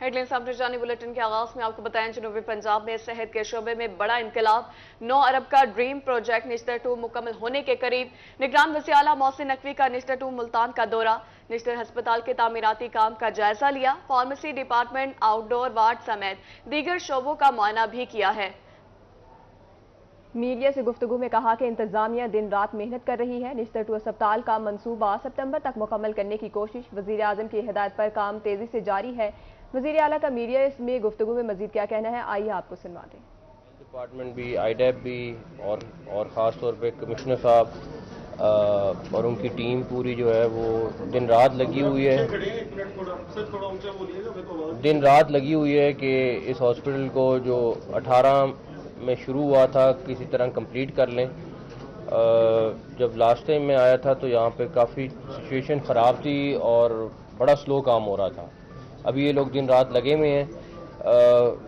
Headlines आप जानी bulletin के आगाज में आपको बताएं, जनूबी पंजाब में सेहत के शोबे में बड़ा इंकलाब। 9 अरब का ड्रीम प्रोजेक्ट निश्तर 2 मुकम्मल होने के करीब। निगरान वज़ीर आला मोहसिन नकवी का निश्तर 2 मुल्तान का दौरा। निश्तर अस्पताल के तामीराती काम का जायजा लिया। फार्मेसी डिपार्टमेंट, आउटडोर वार्ड समेत दीगर शोबों का मुआयना भी किया है। मीडिया से गुफ्तगू में कहा कि इंतजामिया दिन रात मेहनत कर रही है। निश्तर 2 अस्पताल का मंसूबा सितंबर तक मुकम्मल करने की कोशिश। वज़ीर आज़म की हिदायत पर काम तेजी से जारी है। वज़ीर आला का मीडिया में गुफ्तगू में मजीद क्या कहना है, आइए आपको सुनवा दें। डिपार्टमेंट भी, आईडैप भी और ख़ास तौर पे कमिश्नर साहब और उनकी टीम पूरी जो है वो दिन रात लगी हुई है। दिन रात लगी हुई है कि इस हॉस्पिटल को जो 18 में शुरू हुआ था किसी तरह कंप्लीट कर लें। जब लास्ट टाइम में आया था तो यहाँ पे काफ़ी सिचुएशन ख़राब थी और बड़ा स्लो काम हो रहा था। अभी ये लोग दिन रात लगे हुए हैं।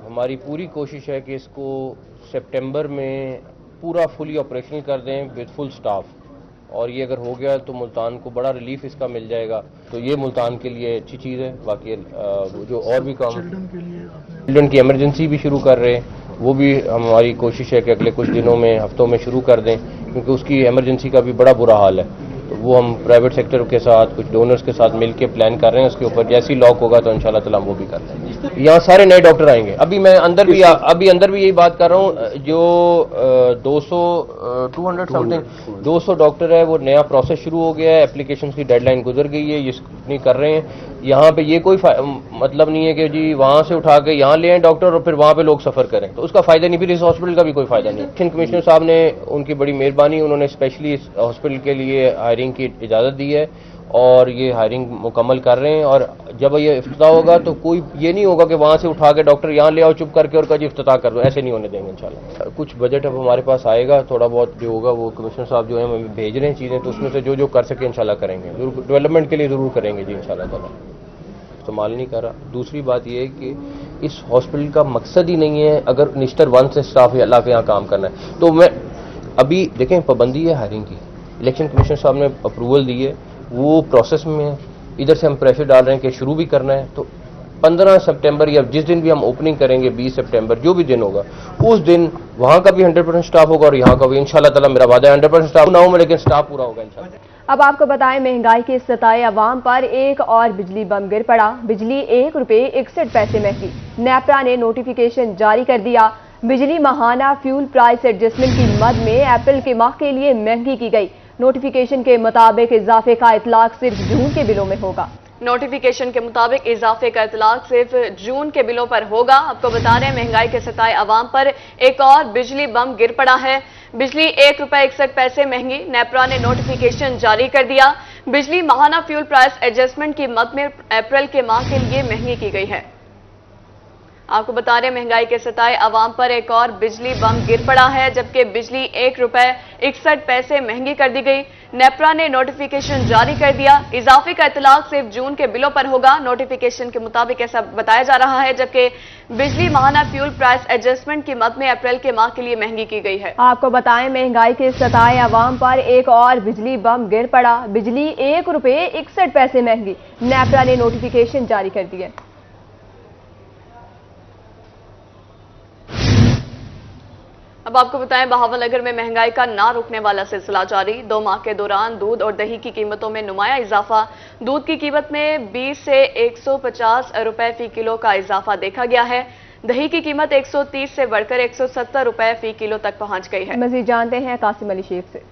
हमारी पूरी कोशिश है कि इसको सितंबर में पूरा फुली ऑपरेशनल कर दें विद फुल स्टाफ, और ये अगर हो गया तो मुल्तान को बड़ा रिलीफ इसका मिल जाएगा। तो ये मुल्तान के लिए अच्छी चीज़ है। बाकी जो और भी काम, चिल्ड्रन की इमरजेंसी भी शुरू कर रहे हैं, वो भी हमारी कोशिश है कि अगले कुछ दिनों में, हफ्तों में शुरू कर दें, क्योंकि उसकी इमरजेंसी का भी बड़ा बुरा हाल है। तो वो हम प्राइवेट सेक्टर के साथ, कुछ डोनर्स के साथ मिलकर प्लान कर रहे हैं। उसके ऊपर जैसी लॉक होगा तो इंशाल्लाह ताला हम वो भी कर देंगे। यहाँ सारे नए डॉक्टर आएंगे। अभी मैं अंदर भी यही बात कर रहा हूँ। जो 200 डॉक्टर है, वो नया प्रोसेस शुरू हो गया है। एप्लीकेशन की डेडलाइन गुजर गई है, ये नहीं कर रहे हैं। यहाँ पे ये कोई मतलब नहीं है कि जी वहाँ से उठा के यहाँ ले आए डॉक्टर और फिर वहाँ पे लोग सफ़र करें, तो उसका फ़ायदा नहीं, फिर इस हॉस्पिटल का भी कोई फ़ायदा नहीं। कमिश्नर साहब ने, उनकी बड़ी मेहरबानी, उन्होंने स्पेशली इस हॉस्पिटल के लिए हायरिंग की इजाज़त दी है और ये हायरिंग मुकम्मल कर रहे हैं। और जब ये इफ्तिताह होगा तो कोई ये नहीं होगा कि वहाँ से उठा के डॉक्टर यहाँ ले आओ चुप करके और कभी इफ्तिताह कर दो, ऐसे नहीं होने देंगे इंशाल्लाह। कुछ बजट अब हमारे पास आएगा, थोड़ा बहुत जो होगा वो कमिश्नर साहब जो है हमें भेज रहे हैं चीज़ें, तो उसमें से जो कर सके इंशाल्लाह करेंगे, डेवलपमेंट के लिए ज़रूर करेंगे जी इंशाल्लाह ताला। इस्तेमाल नहीं कर रहा। दूसरी बात यह है कि इस हॉस्पिटल का मकसद ही नहीं है अगर निश्तर 1 से स्टाफ ला के यहाँ काम करना है। तो मैं अभी देखें, पाबंदी है हायरिंग की, इलेक्शन कमिश्नर साहब ने अप्रूवल दी है, वो प्रोसेस में है। इधर से हम प्रेशर डाल रहे हैं कि शुरू भी करना है। तो 15 सितंबर या जिस दिन भी हम ओपनिंग करेंगे, 20 सितंबर जो भी दिन होगा, उस दिन वहाँ का भी 100% स्टाफ होगा और यहाँ का भी इंशाल्लाह ताला। मेरा वादा है 100% स्टाफ ना हो मैं, लेकिन स्टाफ पूरा होगा इंशाल्लाह। अब आपको बताएं, महंगाई के सताए अवाम पर एक और बिजली बम गिर पड़ा। बिजली 1 रुपए 61 पैसे महंगी। नेपरा ने नोटिफिकेशन जारी कर दिया। बिजली माहाना फ्यूल प्राइस एडजस्टमेंट की मद में अप्रैल के माह के लिए महंगी की गई। नोटिफिकेशन के मुताबिक इजाफे का इतलाक सिर्फ जून के बिलों में होगा। नोटिफिकेशन के मुताबिक इजाफे का इतलाक सिर्फ जून के बिलों पर होगा। आपको बता रहे हैं, महंगाई के सताए अवाम पर एक और बिजली बम गिर पड़ा है। बिजली 1 रुपए 61 पैसे महंगी। नेपरा ने नोटिफिकेशन जारी कर दिया। बिजली माहाना फ्यूल प्राइस एडजस्टमेंट की मद में अप्रैल के माह के लिए महंगी की गई है। आपको बता रहे हैं, महंगाई के सताए अवाम पर एक और बिजली बम गिर पड़ा है, जबकि बिजली 1 रुपए 61 पैसे महंगी कर दी गई। नेपरा ने नोटिफिकेशन जारी कर दिया। इजाफे का इतलाक सिर्फ जून के बिलों पर होगा। नोटिफिकेशन के मुताबिक ऐसा बताया जा रहा है, जबकि बिजली माहाना फ्यूल प्राइस एडजस्टमेंट की मद में अप्रैल के माह के लिए महंगी की गई है। आपको बताएं, महंगाई के सताए अवाम पर एक और बिजली बम गिर पड़ा। बिजली 1 रुपए 61 पैसे महंगी। नेपरा ने नोटिफिकेशन जारी कर दिया। अब आपको बताएं, बहावलनगर में महंगाई का ना रुकने वाला सिलसिला जारी। 2 माह के दौरान दूध और दही की कीमतों में नुमाया इजाफा। दूध की कीमत में 20 से 150 रुपए फी किलो का इजाफा देखा गया है। दही की कीमत 130 से बढ़कर 170 रुपए फी किलो तक पहुंच गई है। मजीद जानते हैं कासिम अली शेख से।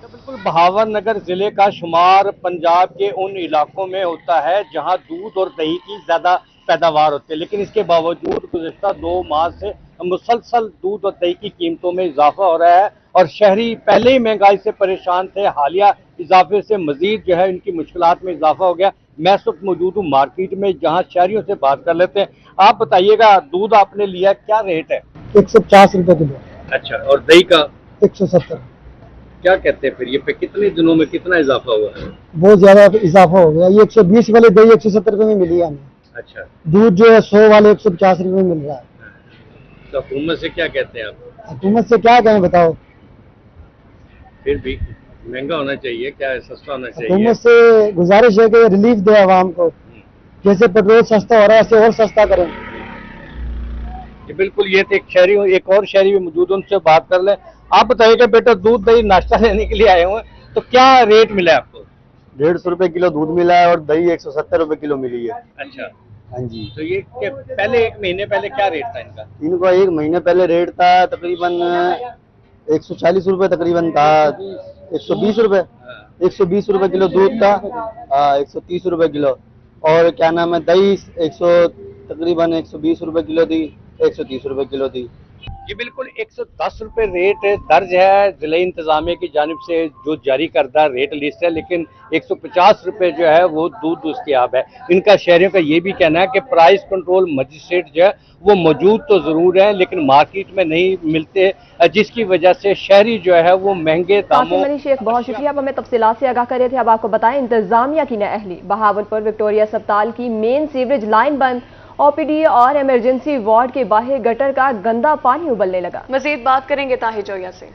बिल्कुल, बहावलनगर जिले का शुमार पंजाब के उन इलाकों में होता है जहां दूध और दही की ज्यादा पैदावार होती है, लेकिन इसके बावजूद गुज़िश्ता 2 माह से मुसलसल दूध और दही की कीमतों में इजाफा हो रहा है और शहरी पहले ही महंगाई से परेशान थे। हालिया इजाफे से मजीद जो है इनकी मुश्किलात में इजाफा हो गया। मैं इस वक्त मौजूद हूँ मार्केट में, जहाँ शहरियों से बात कर लेते हैं। आप बताइएगा, दूध आपने लिया, क्या रेट है? 150 रुपए किलो। अच्छा, और दही का? 170। क्या कहते हैं फिर ये पे कितने दिनों में कितना इजाफा हुआ है? बहुत ज्यादा इजाफा हो गया। ये 120 वाले दही 170 रुपए में मिली है हमें। अच्छा, दूध जो है 100 वाले 150 रुपए में मिल रहा है। तो हुकूमत से क्या कहते हैं आप? हुकूमत से क्या कहें बताओ, फिर भी महंगा होना चाहिए, क्या है, सस्ता होना चाहिए। हुकूमत से गुजारिश है कि रिलीफ दे आवाम को। जैसे पेट्रोल सस्ता हो रहा है ऐसे और सस्ता करें। जी बिल्कुल, ये तो एक शहरी, एक और शहरी भी मौजूद है, उनसे बात कर लें। आप बताइए कि बेटा दूध दही नाश्ता लेने के लिए आए हुए हैं, तो क्या रेट मिला है आपको? 150 रुपए किलो दूध मिला है और दही 170 रुपए किलो मिली है। अच्छा, हाँ जी। तो ये पहले 1 महीने पहले क्या रेट था इनका? इनका 1 महीने पहले रेट था तकरीबन 140 रुपए तकरीबन था, 120 रुपए, 120 रुपए किलो दूध था, 130 रुपए किलो। और क्या नाम है, दही 100 तकरीबन 120 रुपए किलो थी, 130 रुपए किलो थी। ये बिल्कुल 110 रुपए रेट दर्ज है जिले इंतजामिया की जानिब से, जो जारी करदा रेट लिस्ट है, लेकिन 150 रुपए जो है वो दूध दस्तयाब है। इनका शहरियों का ये भी कहना है कि प्राइस कंट्रोल मजिस्ट्रेट जो है वो मौजूद तो जरूर है लेकिन मार्केट में नहीं मिलते, जिसकी वजह से शहरी जो है वो महंगे दामों। कासिम अली शेख, बहुत शुक्रिया, आप हमें तफसीलात से आगाह कर रहे थे। अब आपको बताएं, इंतजामिया की नाअहली, बहावलपुर विक्टोरिया अस्पताल की मेन सीवरेज लाइन बंद, ओपीडी और इमरजेंसी वार्ड के बाहर गटर का गंदा पानी उबलने लगा। मजीद बात करेंगे ताहिर जोया से।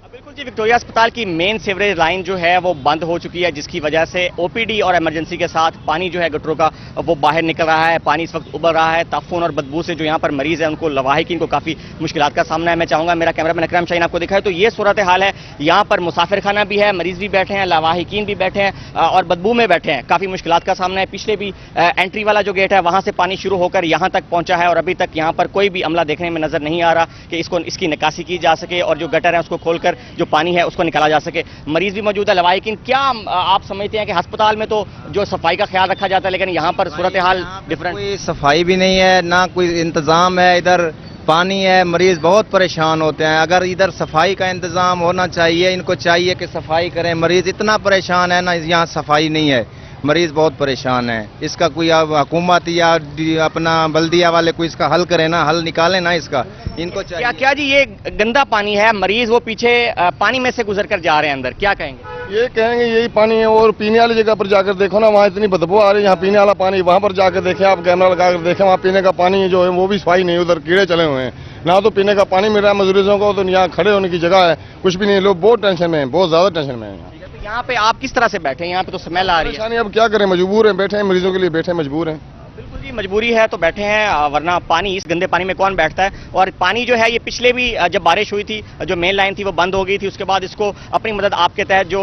बिल्कुल जी, विक्टोरिया अस्पताल की मेन सीवरेज लाइन जो है वो बंद हो चुकी है, जिसकी वजह से ओपीडी और इमरजेंसी के साथ पानी जो है गटरों का वो बाहर निकल रहा है। पानी इस वक्त उबल रहा है। ताफून और बदबू से जो यहाँ पर मरीज है उनको लवाहिकीन को काफी मुश्किलात का सामना है। मैं चाहूंगा मेरा कैमरामैन अकरम शाहीन आपको दिखाए, तो ये सूरत हाल है। यहाँ पर मुसाफिर खाना भी है, मरीज भी बैठे हैं, लवाहिकीन भी बैठे हैं और बदबू में बैठे हैं। काफी मुश्किलात का सामना है। पिछले भी एंट्री वाला जो गेट है वहां से पानी शुरू होकर यहाँ तक पहुंचा है और अभी तक यहाँ पर कोई भी अमला देखने में नजर नहीं आ रहा कि इसकी निकासी की जा सके और जो गटर है उसको खोलकर जो पानी है उसको निकाला जा सके। मरीज भी मौजूद है, लवाहिकीन। क्या आप समझते हैं कि अस्पताल में तो जो सफाई का ख्याल रखा जाता है, लेकिन यहाँ पर सूरत हाल डिफरेंट? कोई सफाई भी नहीं है, ना कोई इंतजाम है, इधर पानी है, मरीज बहुत परेशान होते हैं। अगर इधर सफाई का इंतजाम होना चाहिए, इनको चाहिए कि सफाई करें। मरीज इतना परेशान है ना, यहाँ सफाई नहीं है, मरीज बहुत परेशान है। इसका कोई अब हुकूमत या अपना बल्दिया वाले कोई इसका हल करे ना, हल निकाले ना इसका, इनको चाहिए। क्या जी ये गंदा पानी है, मरीज वो पीछे पानी में से गुजर कर जा रहे हैं अंदर, क्या कहेंगे? ये कहेंगे यही पानी है। और पीने वाली जगह पर जाकर देखो ना, वहाँ इतनी बदबू आ रही है। यहाँ पीने वाला पानी, वहाँ पर जाकर देखें, आप कैमरा लगा कर देखें, वहाँ पीने का पानी जो है वो भी सफाई नहीं, उधर कीड़े चले हुए हैं। ना तो पीने का पानी मिल रहा है मरीजों को, तो यहाँ खड़े होने की जगह है कुछ भी नहीं। लोग बहुत टेंशन में हैं, बहुत ज्यादा टेंशन में हैं। यहाँ पे आप किस तरह से बैठे हैं? यहाँ पे तो स्मेल आ रही है। अब क्या करें, मजबूर हैं, बैठे हैं, मरीजों के लिए बैठे मजबूर हैं। बिल्कुल जी, मजबूरी है तो बैठे हैं, वरना पानी, इस गंदे पानी में कौन बैठता है। और पानी जो है ये पिछले भी जब बारिश हुई थी, जो मेन लाइन थी वो बंद हो गई थी, उसके बाद इसको अपनी मदद आपके तहत जो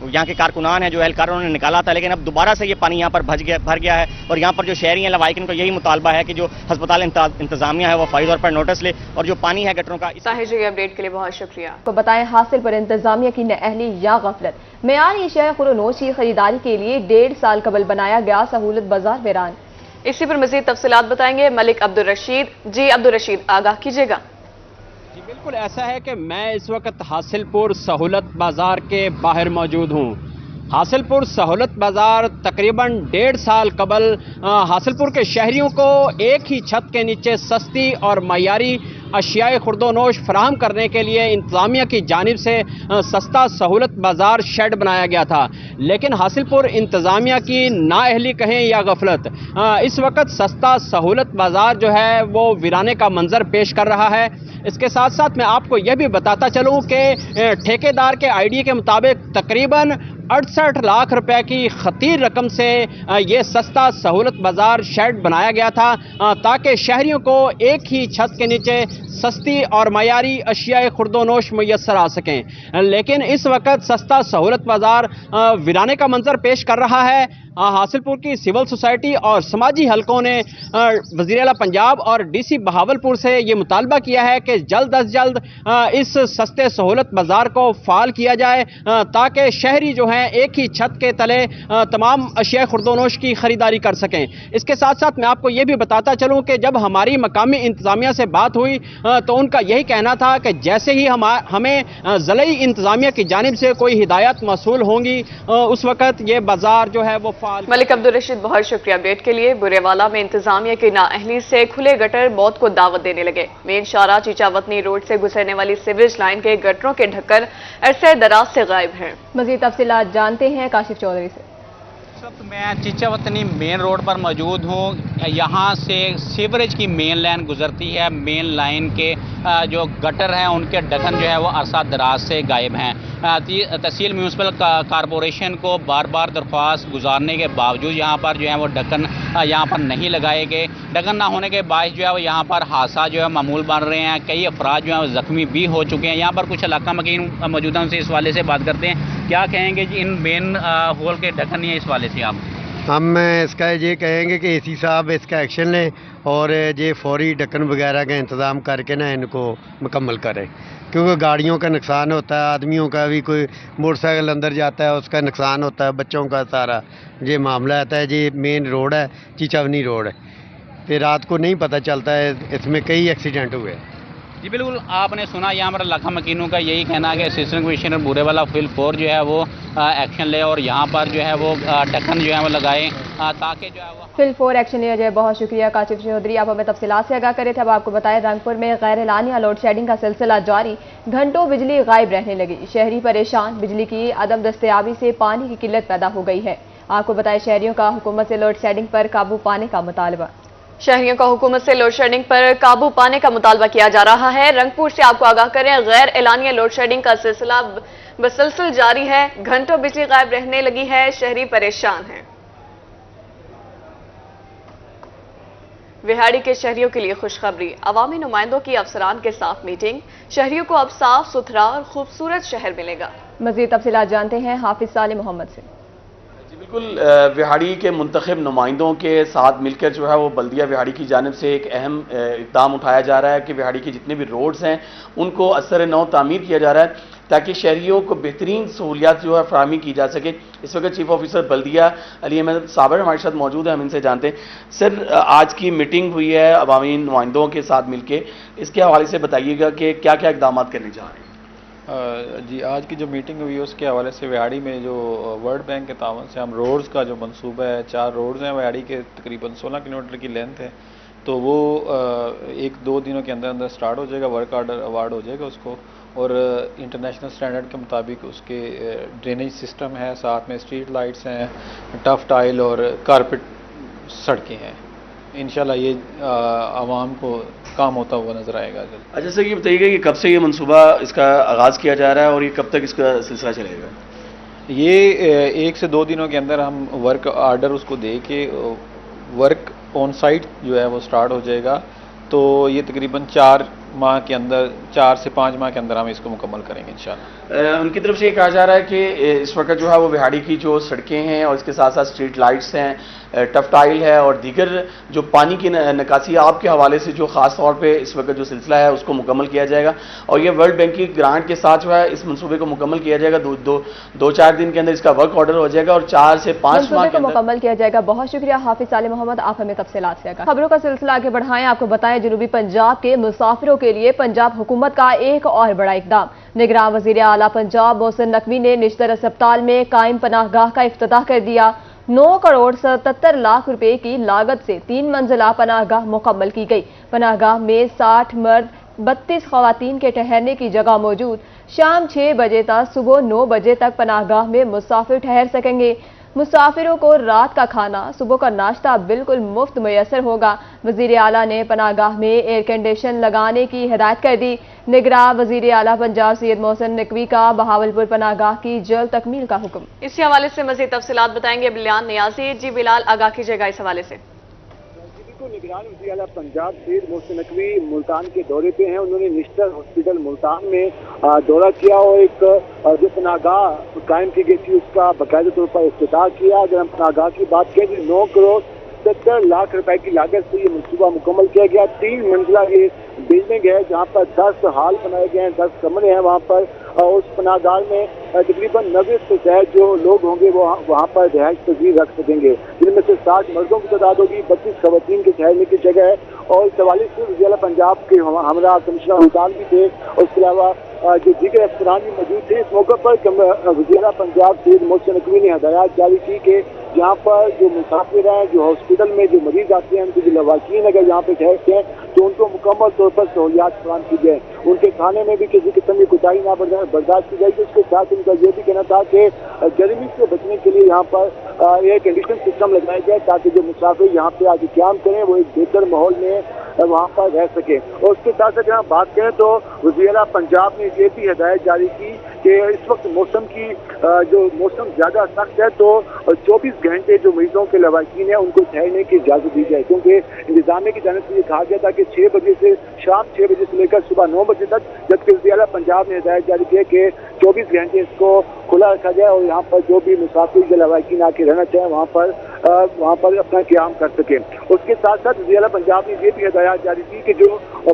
यहाँ के कारकुनान है, जो एहलकार, उन्होंने निकाला था, लेकिन अब दोबारा से ये पानी यहाँ पर भर गया है। और यहाँ पर जो शहरी हैं लवाहिकीन को यही मुतालबा है कि जो अस्पताल इंतजामिया है वो फौरी तौर पर नोटिस ले और जो पानी है गटरों का। ताहिर जी, अपडेट के लिए बहुत शुक्रिया। तो बताएं, हासिल पर इंतजामिया की नाअहली या गफलत, मेयारी अशिया खुरोनोश की खरीदारी के लिए 1.5 साल कबल बनाया गया सहूलत बाजार वीरान। इसी पर मजीद तफसीलात बताएंगे मलिक अब्दुल रशीद। जी अब्दुल रशीद, आगाह कीजिएगा। जी बिल्कुल, ऐसा है कि मैं इस वक्त हासिलपुर सहूलत बाजार के बाहर मौजूद हूँ। हासिलपुर सहूलत बाजार तकरीबन 1.5 साल कबल हासिलपुर के शहरियों को एक ही छत के नीचे सस्ती और मयारी अशियाए खुर्दोनोश फराहम करने के लिए इंतजामिया की जानिब से सस्ता सहूलत बाजार शेड बनाया गया था। लेकिन हासिलपुर इंतजामिया की नाअहली कहें या गफलत, इस वक्त सस्ता सहूलत बाजार जो है वो वीराने का मंजर पेश कर रहा है। इसके साथ साथ मैं आपको यह भी बताता चलूं कि ठेकेदार के आईडी के मुताबिक तकरीबन 68 लाख रुपए की खतीर रकम से ये सस्ता सहूलत बाजार शेड बनाया गया था ताकि शहरियों को एक ही छत के नीचे सस्ती और मयारी अशियाए खुर्दोनोश मुयस्सर आ सकें। लेकिन इस वक्त सस्ता सहूलत बाजार वीराने का मंजर पेश कर रहा है। हासिलपुर की सिविल सोसाइटी और समाजी हलकों ने वज़ीर आला पंजाब और डीसी बहावलपुर से ये मुतालबा किया है कि जल्द अज जल्द इस सस्ते सहूलत बाजार को फाल किया जाए ताकि शहरी जो हैं एक ही छत के तले तमाम अशिया खुर्दोनोश की खरीदारी कर सकें। इसके साथ साथ मैं आपको ये भी बताता चलूँ कि जब हमारी मकामी इंतजामिया से बात हुई तो उनका यही कहना था कि जैसे ही हमें ज़िले इंतजामिया की जानिब से कोई हिदायत मौसूल होंगी उस वक्त ये बाजार जो है वो मलिक अब्दुल रशीद, बहुत शुक्रिया अपडेट के लिए। बुरेवाला में इंतजामिया की नाअहली से खुले गटर मौत को दावत देने लगे। मेन शाहरा चीचावतनी रोड से गुजरने वाली सीवरेज लाइन के गटरों के ढक्कन अरसे दराज से गायब हैं। मजीद तफसीलात जानते हैं काशिफ चौधरी से। इस वक्त मैं चीचावतनी मेन रोड पर मौजूद हूँ। यहाँ से सीवरेज की मेन लाइन गुजरती है। मेन लाइन के जो गटर हैं उनके ढक्कन जो है वो अरसा दराज से गायब हैं। तहसील म्यूनसिपल कॉरपोरेशन को बार बार दरख्वास्त गुजारने के बावजूद यहाँ पर जो है वो ढक्कन यहाँ पर नहीं लगाए गए। ढक्कन ना होने के बायस जो है वो यहाँ पर हादसा जो है मामूल बन रहे हैं। कई अफराद जो है वो ज़ख्मी भी हो चुके हैं। यहाँ पर कुछ इलाका मकीन मौजूद हैं, उनसे इस वाले से बात करते हैं। क्या कहेंगे जी इन मेन होल के ढक्कन नहीं है, इस वाले से आप? हम इसका ये कहेंगे कि एसी साहब इसका एक्शन लें और ये फौरी ढक्कन वगैरह का इंतज़ाम करके ना इनको मुकम्मल करें, क्योंकि गाड़ियों का नुकसान होता है, आदमियों का भी, कोई मोटरसाइकिल अंदर जाता है उसका नुकसान होता है, बच्चों का सारा ये मामला आता है। ये मेन रोड है, चिचवनी रोड है, फिर रात को नहीं पता चलता है, इसमें कई एक्सीडेंट हुए। जी बिल्कुल, आपने सुना यहाँ पर इलाका मकीनों का यही कहना है कि असिस्टेंट कमिश्नर बूरेवाला फील्ड 4 जो है वो एक्शन ले और यहाँ पर जो है वो ढक्कन जो है वो लगाए ताकि जो है वो फील्ड 4 एक्शन लिया जाए। बहुत शुक्रिया काशिफ चौधरी, आप हमें तफसीलात से आगाह करे थे। अब आपको बताएं रंगपुर में गैर एलानिया लोड शेडिंग का सिलसिला जारी, घंटों बिजली गायब रहने लगी, शहरी परेशान, बिजली की अदम दस्तयाबी से पानी की किल्लत पैदा हो गई है। आपको बताएं शहरियों का हुकूमत से लोड शेडिंग पर काबू पाने का मुतालबा। शहरियों का हुकूमत से लोड शेडिंग पर काबू पाने का मुतालबा किया जा रहा है। रंगपुर से आपको आगाह करें, गैर एलानिया लोड शेडिंग का सिलसिला बसलसल जारी है, घंटों बिजली गायब रहने लगी है, शहरी परेशान हैं। विहाड़ी के शहरियों के लिए खुशखबरी, अवामी नुमाइंदों की अफसरान के साथ मीटिंग, शहरियों को अब साफ सुथरा और खूबसूरत शहर मिलेगा। मजीद तफसीलात जानते हैं हाफिज साले मोहम्मद से। बिल्कुल, विहाड़ी के मुंतखब नुमाइंदों के साथ मिलकर जो है वो बल्दिया विहाड़ी की जानिब से एक अहम इक़दाम उठाया जा रहा है कि विहाड़ी के जितने भी रोड्स हैं उनको असर नौ तामीर किया जा रहा है ताकि शहरियों को बेहतरीन सहूलियात जो है फराहमी की जा सके। इस वक्त चीफ ऑफिसर बल्दिया अली अहमद साबर हमारे साथ मौजूद है, हम इनसे जानते हैं। सर, आज की मीटिंग हुई है अवामी नुमाइंदों के साथ मिलकर, इसके हवाले से बताइएगा कि क्या क्या इक़दाम करने जा रहे हैं? जी, आज की जो मीटिंग हुई है उसके हवाले से विहाड़ी में जो वर्ल्ड बैंक के तावन से हम रोड्स का जो मंसूबा है, 4 रोड्स हैं विहाड़ी के, तकरीबन 16 किलोमीटर की लेंथ है, तो वो 1-2 दिनों के अंदर अंदर स्टार्ट हो जाएगा, वर्क ऑर्डर अवार्ड हो जाएगा उसको, और इंटरनेशनल स्टैंडर्ड के मुताबिक उसके ड्रेनेज सिस्टम है, साथ में स्ट्रीट लाइट्स हैं, टफ टाइल और कारपेट सड़कें हैं। इंशाल्लाह ये आवाम को काम होता हुआ नजर आएगा। अच्छा सर, ये बताइएगा कि कब से ये मंसूबा इसका आगाज़ किया जा रहा है और ये कब तक इसका सिलसिला चलेगा? ये 1 से 2 दिनों के अंदर हम वर्क ऑर्डर उसको दे के वर्क ऑन साइट जो है वो स्टार्ट हो जाएगा, तो ये तकरीबन 4 माह के अंदर, 4 से 5 माह के अंदर हम इसको मुकम्मल करेंगे इंशाल्लाह। उनकी तरफ से ये कहा जा रहा है कि इस वक्त जो है वो विहाड़ी की जो सड़कें हैं और इसके साथ साथ स्ट्रीट लाइट्स हैं, टफ टाइल है और दीगर जो पानी की निकासी आपके हवाले से जो खास तौर पे इस वक्त जो सिलसिला है उसको मुकम्मल किया जाएगा और ये वर्ल्ड बैंक की ग्रांट के साथ जो है इस मंसूबे को मुकम्मल किया जाएगा। 2-4 दिन के अंदर इसका वर्क ऑर्डर हो जाएगा और 4 से 5 माह के अंदर मुकम्मल किया जाएगा। बहुत शुक्रिया हाफिज साले मोहम्मद, आप हमें तफसीलात से आगाह। खबरों का सिलसिला आगे बढ़ाएं, आपको बताएं जनूबी पंजाब के मुसाफिरों के लिए पंजाब हुकूमत का एक और बड़ा इकदाम। निगरान वजीर आला पंजाब मोहसिन नकवी ने निश्तर अस्पताल में कायम पनाहगाह का इफ्तिताह कर दिया। 9 करोड़ 77 लाख रुपए की लागत से 3 मंजिला पनाहगाह मुकम्मल की गई। पनाहगाह में 60 मर्द 32 खवातीन के ठहरने की जगह मौजूद। शाम 6 बजे तक सुबह 9 बजे तक पनाहगाह में मुसाफिर ठहर सकेंगे। मुसाफिरों को रात का खाना, सुबह का नाश्ता बिल्कुल मुफ्त मैसर होगा। वजीर आला ने पनाहगाह में एयर कंडीशन लगाने की हिदायत कर दी। निगरान वजीर आला पंजाब सैयद मोहसिन नकवी का बहावलपुर पनाहगाह की जल्द तकमील का हुक्म। इसी हवाले से मजीद तफसीलात बताएंगे बिलाल नियाजी। जी बिलाल, आगाह कीजिएगा इस हवाले से। निगरान वज़ीर आला पंजाब सैयद मोहसिन नकवी मुल्तान के दौरे पे हैं। उन्होंने निश्तर हॉस्पिटल मुल्तान में दौरा किया और एक जो पनाहगाह कायम की गई थी उसका बाकायदा तौर पर इफ्तिताह किया। अगर हम पनाहगाह की बात करें तो 9 करोड़ 70 लाख रुपए की लागत से ये मनसूबा मुकम्मल किया गया। 3 मंजिला ये बिल्डिंग है जहाँ पर 10 हाल बनाए गए हैं, 10 कमरे हैं वहाँ पर। उस पनाहगाह में तकरीबन 90 से ज्यादा जो लोग होंगे वो वहाँ पर रिहाइश पजीर रख सकेंगे, जिनमें से 60 मर्दों की तादाद होगी, 32 खवातीन के ठहरने की जगह है और 44 वज़ीर पंजाब के हमरा कमिश्नर मुल्तान भी थे और उसके अलावा जो दीगर अफसरान भी मौजूद थे। इस मौके पर वज़ीर पंजाब सैयद मोहसिन नकवी ने हदायत जारी की कि जहाँ पर जो मुसाफिर हैं, जो हॉस्पिटल में जो मरीज आते हैं, उनके जो लवाकीन अगर यहाँ पे ठहरते हैं तो उनको मुकम्मल तौर पर सहूलियात फराहम की जाए। उनके खाने में भी किसी किस्म की कोताही ना बर्दाश्त की जाएगी। उसके साथ उनका ये भी कहना था कि गर्मी से बचने के लिए यहाँ पर एयर कंडीशन सिस्टम लगाया जाए ताकि जो मुसाफिर यहाँ पे आके क्याम करें वो एक बेहतर माहौल में वहाँ पर रह सके। और उसके साथ साथ हम बात करें तो वज़ीर-ए-आला पंजाब ने ये भी हिदायत जारी की कि इस वक्त मौसम की जो मौसम ज़्यादा सख्त है तो 24 घंटे जो मरीजों के लवाकिन है उनको ठहरने की इजाज़त दी जाए, क्योंकि इंतजामिया की जानिब से ये कहा गया था कि 6 बजे से शाम 6 बजे से लेकर सुबह 9 बजे तक, जबकि वज़ीर-ए-आला पंजाब ने हिदायत जारी की कि 24 घंटे इसको खुला रखा जाए और यहाँ पर जो भी मुसाफिर या लवाकिन आके रहना चाहें वहाँ पर अपना क़याम कर सके। उसके साथ साथ वज़ीर-ए-आला पंजाब ने ये भी हिदायत जारी की कि जो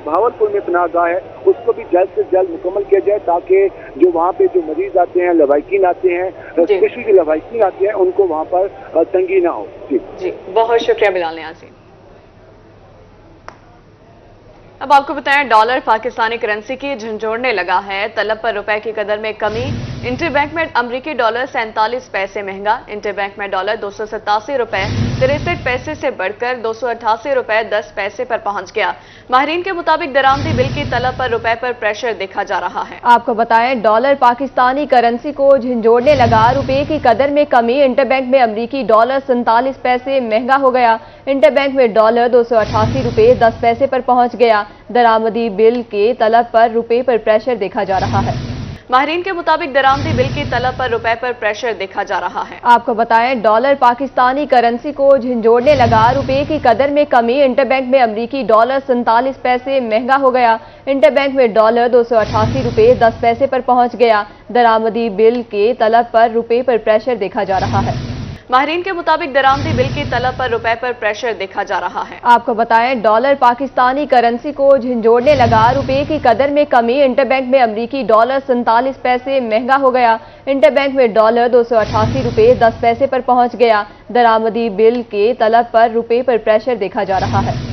भावलपुर में पनाहगाह है उसको भी जल्द से जल्द मुकम्मल किया जाए, ताकि जो वहाँ पे जो मरीज आते हैं, लवाकिन आते हैं, स्पेशली जो लवाकिन आते हैं उनको वहाँ पर तंगी ना हो। जी, बहुत शुक्रिया बिलाल नियाज़ी। अब आपको बताएं, डॉलर पाकिस्तानी करेंसी की झंझोड़ने लगा है। तलब पर रुपए की कदर में कमी। इंटरबैंक में अमरीकी डॉलर 47 पैसे महंगा। इंटरबैंक में डॉलर 287 रुपए 63 पैसे से बढ़कर 288 रुपए 10 पैसे पर पहुंच गया। माहिरीन के मुताबिक दरामदी बिल की तलब पर रुपए पर प्रेशर देखा जा रहा है। आपको बताएं, डॉलर पाकिस्तानी करेंसी को झंझोड़ने लगा। रुपए की कदर में कमी। इंटरबैंक में अमरीकी डॉलर 47 पैसे महंगा हो गया। इंटरबैंक में डॉलर 288 रुपए 10 पैसे पर पहुंच गया। दरामदी बिल के तलब पर रुपए पर प्रेशर देखा जा रहा है। माहिरीन के मुताबिक दरामदी बिल की तलब पर रुपए पर प्रेशर देखा जा रहा है। आपको बताएं, डॉलर पाकिस्तानी करेंसी को झंझोड़ने लगा। रुपए की कदर में कमी। इंटरबैंक में अमरीकी डॉलर 47 पैसे महंगा हो गया। इंटरबैंक में डॉलर 288 रुपए 10 पैसे पर पहुंच गया। दरामदी बिल के तलब पर रुपए पर प्रेशर देखा जा रहा है। माहिरीन के मुताबिक दरामदी बिल की तलब पर रुपए पर प्रेशर देखा जा रहा है। आपको बताएं, डॉलर पाकिस्तानी करेंसी को झंझोड़ने लगा। रुपए की कदर में कमी। इंटरबैंक में अमरीकी डॉलर 47 पैसे महंगा हो गया। इंटरबैंक में डॉलर 288 रुपए 10 पैसे पर पहुंच गया। दरामदी बिल के तलब पर रुपए पर प्रेशर देखा जा रहा है।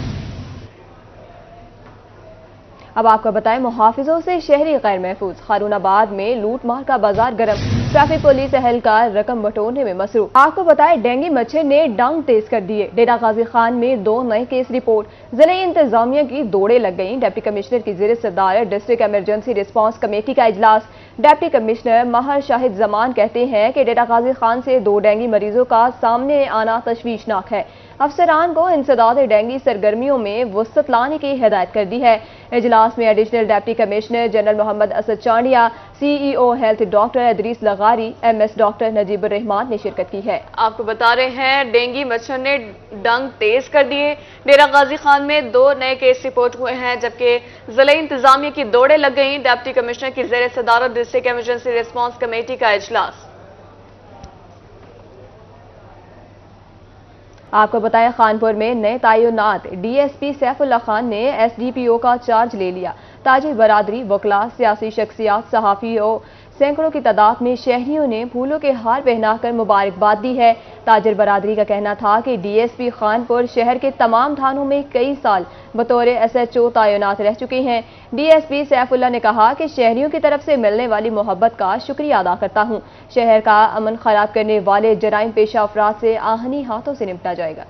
अब आपको बताएं, मुहाफिजों से शहरी गैर महफूज। खारूनाबाद में लूटमार का बाजार गर्म। ट्रैफिक पुलिस एहलकार रकम बटोरने में मसरूफ। आपको बताएं, डेंगू मच्छर ने डंग तेज कर दिए। डेरा गाजी खान में 2 नए केस रिपोर्ट। जिले इंतजामिया की दौड़े लग गईं। डिप्टी कमिश्नर की ज़ेर सदारत डिस्ट्रिक्ट इमरजेंसी रिस्पांस कमेटी का इजलास। डिप्टी कमिश्नर महर शाहिद जमान कहते हैं कि डेरा गाजी खान से 2 डेंगू मरीजों का सामने आना तशवीशनाक है। अफसरान को इंसदाद डेंगू सरगर्मियों में वसत लाने की हिदायत कर दी है। इजलास में additional deputy commissioner general Mohammad Asad Chandia, CEO health doctor Idrees Lagari, MS doctor Najibur Rahman ने शिरकत की है। आपको बता रहे हैं, डेंगू मच्छर ने डंग तेज कर दिए। डेरा गाजी खान में 2 नए केस रिपोर्ट हुए हैं, जबकि जिले इंतजामिया की दौड़े लग गई। डिप्टी कमिश्नर की ज़ेर सदारत डिस्ट्रिक्ट इमरजेंसी रिस्पांस कमेटी का इजलास। आपको बताएं, खानपुर में नए तयनात DSP सैफुल्लाह खान ने SDPO का चार्ज ले लिया। ताजिर बरादरी, वकला, सियासी शख्सियात, सहाफ़ियों, सैकड़ों की तादाद में शहरियों ने फूलों के हार पहनाकर मुबारकबाद दी है। ताजिर बरादरी का कहना था कि DSP खानपुर शहर के तमाम थानों में कई साल बतौर SHO तैनात रह चुके हैं। DSP सैफुल्लाह ने कहा कि शहरियों की तरफ से मिलने वाली मोहब्बत का शुक्रिया अदा करता हूँ। शहर का अमन खराब करने वाले जराइम पेशा अफराद से आहनी हाथों से निपटा जाएगा।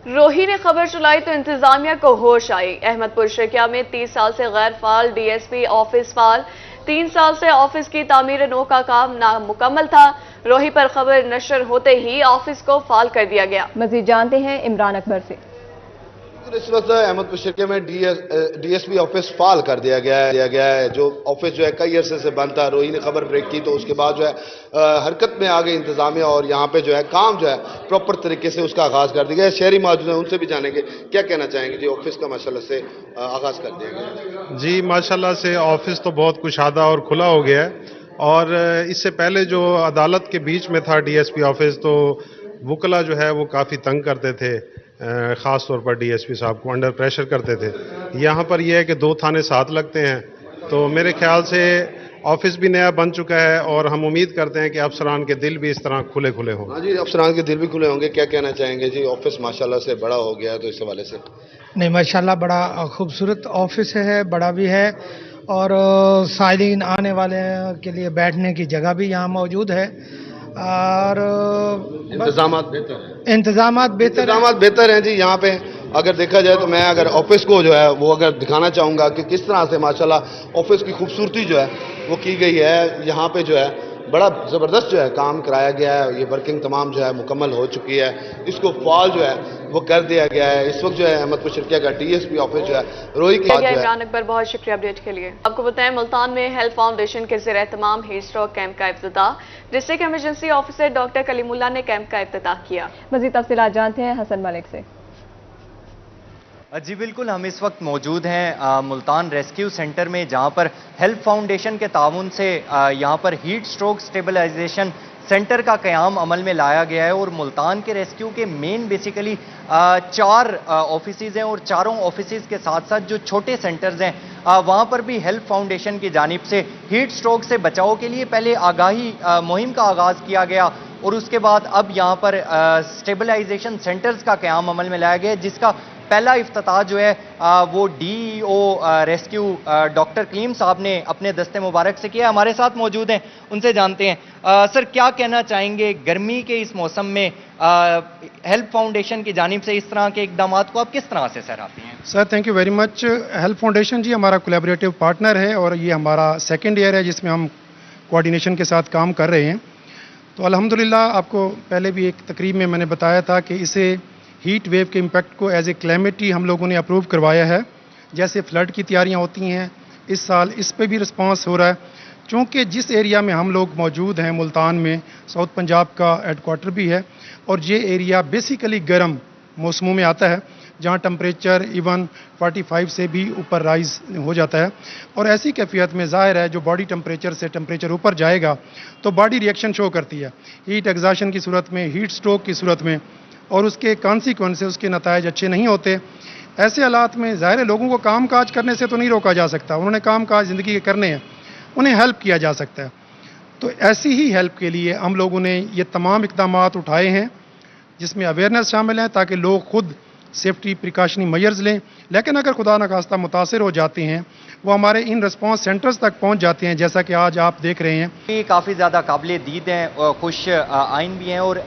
रोही ने खबर चलाई तो इंतजामिया को होश आई। अहमदपुर शर्किया में 30 साल से गैर फाल DSP ऑफिस फाल। 3 साल से ऑफिस की तामीर नो का काम नामुकम्मल था। रोही पर खबर नशर होते ही ऑफिस को फाल कर दिया गया। मजीद जानते हैं इमरान अकबर से। इस वक्त अहमदपुर शर्किया में DSP ऑफिस फाल कर दिया गया है। जो ऑफिस जो है कई अरसे से बंद था। रोही ने खबर ब्रेक की तो उसके बाद जो है हरकत में आ गई इंतजामिया और यहाँ पे जो है काम जो है प्रॉपर तरीके से उसका आगाज कर दिया गया। शहरी मौजूद है, उनसे भी जानेंगे क्या कहना चाहेंगे। जी, ऑफिस का माशाल्लाह से आगाज कर दिया गया। जी, माशाल्लाह से ऑफिस तो बहुत कुशादा और खुला हो गया है। और इससे पहले जो अदालत के बीच में था DSP ऑफिस, तो वकला जो है वो काफ़ी तंग करते थे, ख़ास तौर पर DSP साहब को अंडर प्रेशर करते थे। यहाँ पर यह है कि 2 थाने साथ लगते हैं, तो मेरे ख्याल से ऑफिस भी नया बन चुका है और हम उम्मीद करते हैं कि अफसरान के दिल भी इस तरह खुले खुले हों। हाँ जी, अफसरान के दिल भी खुले होंगे। क्या कहना चाहेंगे जी, ऑफिस माशाल्लाह से बड़ा हो गया है तो इस हवाले से? नहीं, माशाल्लाह बड़ा खूबसूरत ऑफिस है, बड़ा भी है और साइलिन आने वाले के लिए बैठने की जगह भी यहाँ मौजूद है और इंतजामात बेहतर हैं जी। यहाँ पे अगर देखा जाए तो मैं अगर ऑफिस को जो है वो अगर दिखाना चाहूँगा कि किस तरह से माशाल्लाह ऑफिस की खूबसूरती जो है वो की गई है। यहाँ पे जो है बड़ा ज़बरदस्त जो है काम कराया गया है। ये वर्किंग तमाम जो है मुकम्मल हो चुकी है, इसको फॉल जो है वो कर दिया गया है। इस वक्त जो है अहमदपुर शर्किया का DSP ऑफिस जो है रोई की इमरान अकबर, बहुत शुक्रिया अपडेट के लिए। आपको बताएं मुल्तान में हेल्थ फाउंडेशन के ज़ेर एहतमाम हीट स्ट्रोक कैंप का इफ्तिताह, district emergency officer doctor Kalimullah ने कैंप का इफ्तिताह किया। मज़ीद तफसीलात जानते हैं हसन मलिक से। जी बिल्कुल, हम इस वक्त मौजूद हैं मुल्तान रेस्क्यू सेंटर में, जहां पर हेल्थ फाउंडेशन के ताउन से यहां पर हीट स्ट्रोक स्टेबलाइजेशन सेंटर का क़याम अमल में लाया गया है। और मुल्तान के रेस्क्यू के मेन बेसिकली 4 ऑफिसेज हैं और चारों ऑफिसेज के साथ साथ जो छोटे सेंटर्स हैं वहां पर भी हेल्थ फाउंडेशन की जानिब से हीट स्ट्रोक से बचाव के लिए पहले आगाही मुहिम का आगाज़ किया गया और उसके बाद अब यहाँ पर स्टेबलाइजेशन सेंटर्स का क़याम अमल में लाया गया, जिसका पहला इफ्तिताह जो है वो DEO रेस्क्यू डॉक्टर कलीम साहब ने अपने दस्ते मुबारक से किया। हमारे साथ मौजूद हैं, उनसे जानते हैं सर क्या कहना चाहेंगे गर्मी के इस मौसम में हेल्थ फाउंडेशन की जानिब से इस तरह के इकदाम को आप किस तरह से सराहते हैं? Sir thank you very much. Health foundation ji हमारा कोलैबोरेटिव पार्टनर है और ये हमारा 2nd ईयर है जिसमें हम कोऑर्डिनेशन के साथ काम कर रहे हैं। तो अल्हम्दुलिल्लाह आपको पहले भी एक तकरीब में मैंने बताया था कि इसे हीट वेव के इम्पैक्ट को एज ए क्लाइमेटी हम लोगों ने अप्रूव करवाया है। जैसे फ्लड की तैयारियां होती हैं इस साल, इस पे भी रिस्पांस हो रहा है। चूँकि जिस एरिया में हम लोग मौजूद हैं मुल्तान में, साउथ पंजाब का हेडक्वार्टर भी है और ये एरिया बेसिकली गर्म मौसमों में आता है, जहाँ टेम्परेचर इवन 45 से भी ऊपर राइज हो जाता है। और ऐसी कैफियत में ज़ाहिर है जो बॉडी टेम्परेचर से टेम्परेचर ऊपर जाएगा तो बॉडी रिएक्शन शो करती है हीट एग्जॉशन की सूरत में, हीट स्ट्रोक की सूरत में, और उसके कॉन्सिक्वेंसेस, उसके नतायज अच्छे नहीं होते। ऐसे हालात में ज़ाहिर है लोगों को काम काज करने से तो नहीं रोका जा सकता, उन्होंने काम काज ज़िंदगी के करने हैं, उन्हें हेल्प किया जा सकता है। तो ऐसी ही हेल्प के लिए हम लोगों ने ये तमाम इक़दाम उठाए हैं जिसमें अवेयरनेस शामिल है ताकि लोग खुद सेफ्टी प्रिकॉशनरी मेजर्स लें। लेकिन अगर खुदा न खास्ता मुतासिर हो जाते हैं वो हमारे इन रिस्पांस सेंटर्स तक पहुंच जाते हैं, जैसा कि आज आप देख रहे हैं। ये काफ़ी ज़्यादा काबिल दीद हैं, खुश आइन भी हैं और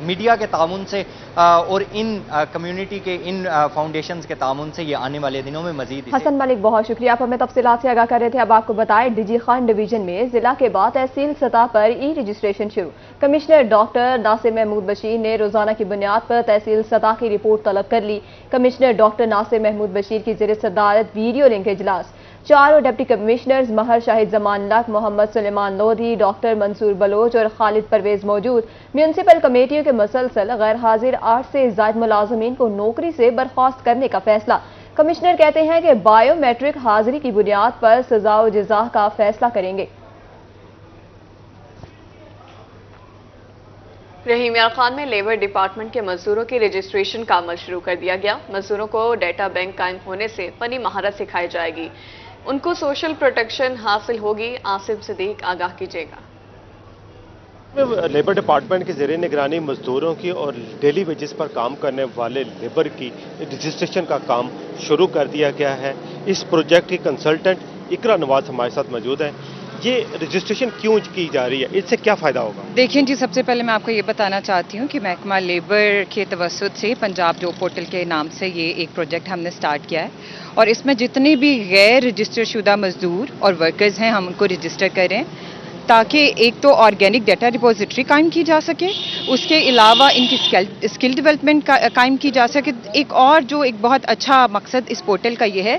मीडिया के तामुन से और इन कम्युनिटी के इन फाउंडेशंस के तामुन से ये आने वाले दिनों में मजीद। हसन मलिक बहुत शुक्रिया, आप हमें तफसीलात से आगाह कर रहे थे। अब आपको बताएं DG खान डिवीजन में जिला के बाद तहसील सतह पर रजिस्ट्रेशन शुरू। कमिश्नर डॉक्टर नासिर महमूद बशीर ने रोजाना की बुनियाद पर तहसील सतह की रिपोर्ट तलब कर ली। कमिश्नर डॉक्टर नासिर महमूद बशीर की ज़ेर सदारत वीडियो लिंक इजलास, चारों deputy commissioners Mehr Shahid Zaman Lak, Mohammad Suleman Lodhi, doctor Mansoor Baloch और खालिद परवेज मौजूद। म्यूनसिपल कमेटियों के मसलसल गैर हाजिर 8 से ज़ायद मुलाजमीन को नौकरी से बर्खास्त करने का फैसला। कमिश्नर कहते हैं कि बायोमेट्रिक हाजिरी की बुनियाद पर सजा व जज़ा का फैसला करेंगे। रहीम यार खान में लेबर डिपार्टमेंट के मजदूरों की रजिस्ट्रेशन का अमल शुरू कर दिया गया। मजदूरों को डेटा बैंक कायम होने से फनी महारत सिखाई जाएगी, उनको सोशल प्रोटेक्शन हासिल होगी। आसिफ सिद्दीक आगाह कीजिएगा। लेबर डिपार्टमेंट की ज़ेरे निगरानी मजदूरों की और डेली वेजेस पर काम करने वाले लेबर की रजिस्ट्रेशन का काम शुरू कर दिया गया है। इस प्रोजेक्ट की कंसल्टेंट इकरा नवाज हमारे साथ मौजूद है। ये रजिस्ट्रेशन क्यों की जा रही है, इससे क्या फ़ायदा होगा? देखिए जी, सबसे पहले मैं आपको ये बताना चाहती हूँ कि महकमा लेबर के तवस्सुत से पंजाब जॉब पोर्टल के नाम से ये एक प्रोजेक्ट हमने स्टार्ट किया है और इसमें जितने भी गैर रजिस्टर शुदा मजदूर और वर्कर्स हैं हम उनको रजिस्टर करें ताकि एक तो ऑर्गेनिक डाटा रिपोजिटरी कायम की जा सके, उसके अलावा इनकी स्किल डेवलपमेंट कायम की जा सके। एक और जो एक बहुत अच्छा मकसद इस पोर्टल का ये है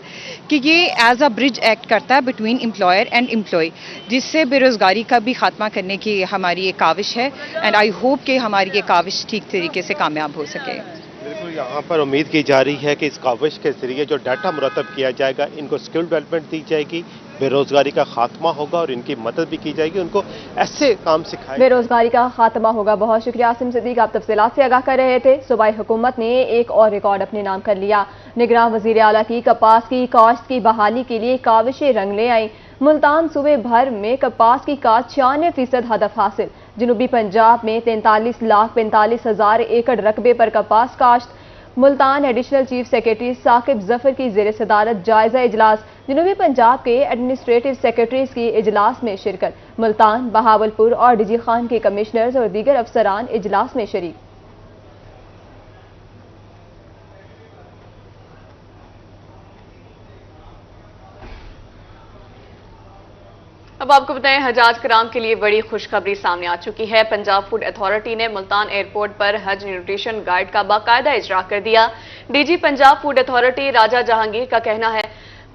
कि ये एज अ ब्रिज एक्ट करता है बिटवीन एम्प्लॉयर एंड एम्प्लॉय, जिससे बेरोज़गारी का भी खात्मा करने की हमारी एक काविश है एंड आई होप कि हमारी ये काविश ठीक तरीके से कामयाब हो सके। बिल्कुल, यहाँ पर उम्मीद की जा रही है कि इस काविश के जरिए जो डाटा मुरतब किया जाएगा, इनको स्किल डेवलपमेंट दी जाएगी, बेरोजगारी का खात्मा होगा और इनकी मदद भी की जाएगी, उनको ऐसे काम सिखाए, बेरोजगारी का खात्मा होगा। बहुत शुक्रिया आसिम सिद्दीक, आप तफसीलात से आगाह कर रहे थे। सूबाई हुकूमत ने एक और रिकॉर्ड अपने नाम कर लिया। निगरान वजीर आला की कपास की काश्त की बहाली के लिए काविशें रंग ले आई। मुल्तान सूबे भर में कपास की काश्त 96% हदफ हासिल। जनूबी पंजाब में 43,45,000 एकड़ रकबे पर कपास काश्त। Multan additional chief secretary Saqib Zafar की ज़ेर सदारत जायजा इजलास। जनूबी पंजाब के एडमिनिस्ट्रेटिव सेक्रेटरीज की इजलास में शिरकत। मुल्तान, बहावलपुर और DG खान के कमिश्नर्स और दीगर अफसरान इजलास में शरीक। अब आपको बताएं, हजाज कराम के लिए बड़ी खुशखबरी सामने आ चुकी है। पंजाब फूड अथॉरिटी ने मुल्तान एयरपोर्ट पर हज न्यूट्रिशन गाइड का बाकायदा इजरा कर दिया। डीजी पंजाब फूड अथॉरिटी राजा जहांगीर का कहना है,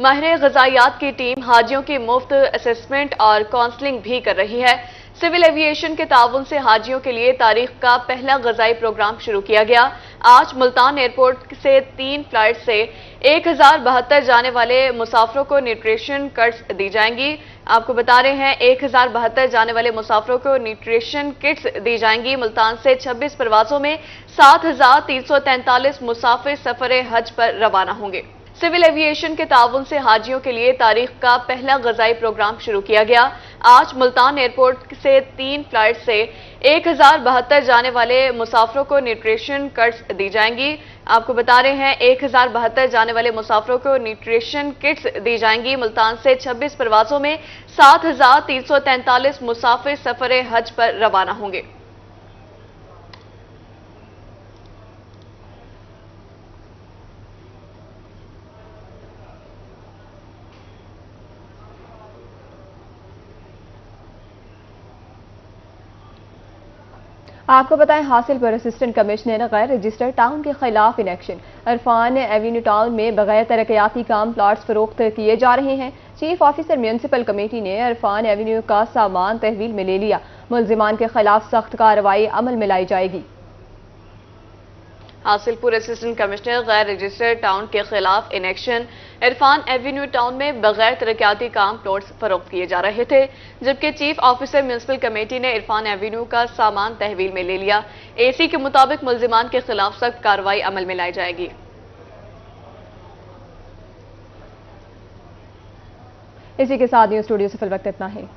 माहिर ग़िज़ायात की टीम हाजियों की मुफ्त असेसमेंट और काउंसलिंग भी कर रही है। सिविल एविएशन के ताउन से हाजियों के लिए तारीख का पहला ग़िज़ाई प्रोग्राम शुरू किया गया। आज मुल्तान एयरपोर्ट से 3 फ्लाइट से 1072 जाने वाले मुसाफिरों को न्यूट्रिशन किट्स दी जाएंगी। आपको बता रहे हैं 1072 जाने वाले मुसाफिरों को न्यूट्रिशन किट्स दी जाएंगी। मुल्तान से 26 परवाजों में 7343 मुसाफिर सफर हज पर रवाना होंगे। सिविल एविएशन के ताउन से हाजियों के लिए तारीख का पहला ग़िज़ाई प्रोग्राम शुरू किया गया। आज मुल्तान एयरपोर्ट से 3 फ्लाइट से 1072 जाने वाले मुसाफिरों को न्यूट्रिशन किट्स दी जाएंगी। आपको बता रहे हैं 1072 जाने वाले मुसाफिरों को न्यूट्रिशन किट्स दी जाएंगी। मुल्तान से 26 परवाजों में 7343 मुसाफिर सफर हज पर रवाना होंगे। आपको बताएं, हासिलपुर असिस्टेंट कमिश्नर गैर रजिस्टर्ड टाउन के खिलाफ इनेक्शन। इरफान एवेन्यू टाउन में बगैर तरक्याती काम प्लाट्स फरोख्त किए जा रहे हैं। चीफ ऑफिसर म्यूनसिपल कमेटी ने इरफान एवेन्यू का सामान तहवील में ले लिया। मुलजिमान के खिलाफ सख्त कार्रवाई अमल में लाई जाएगी। हासिलपुर असिस्टेंट कमिश्नर गैर रजिस्टर्ड टाउन के खिलाफ इनेक्शन। इरफान एवेन्यू टाउन में बगैर तरक्याती काम प्लॉट्स फरोख्त किए जा रहे थे, जबकि चीफ ऑफिसर म्यूनसिपल कमेटी ने इरफान एवेन्यू का सामान तहवील में ले लिया। एसी के मुताबिक मुलजिमान के खिलाफ सख्त कार्रवाई अमल में लाई जाएगी। इसी के साथ न्यूज स्टूडियो से फिल वक्त इतना है।